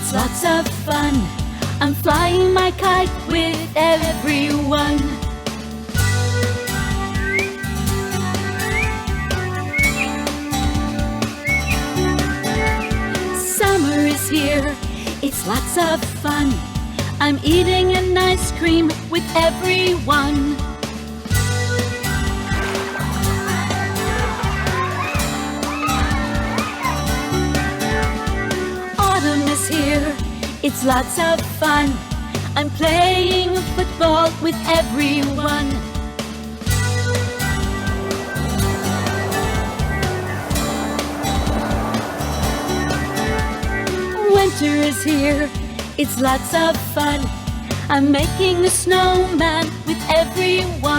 It's lots of fun. I'm flying my kite with everyone. Summer is here. It's lots of fun. I'm eating an ice cream with everyone. Autumn is here. It's lots of fun. I'm playing football with everyone. Winter is here. It's lots of fun. I'm making a snowman with everyone.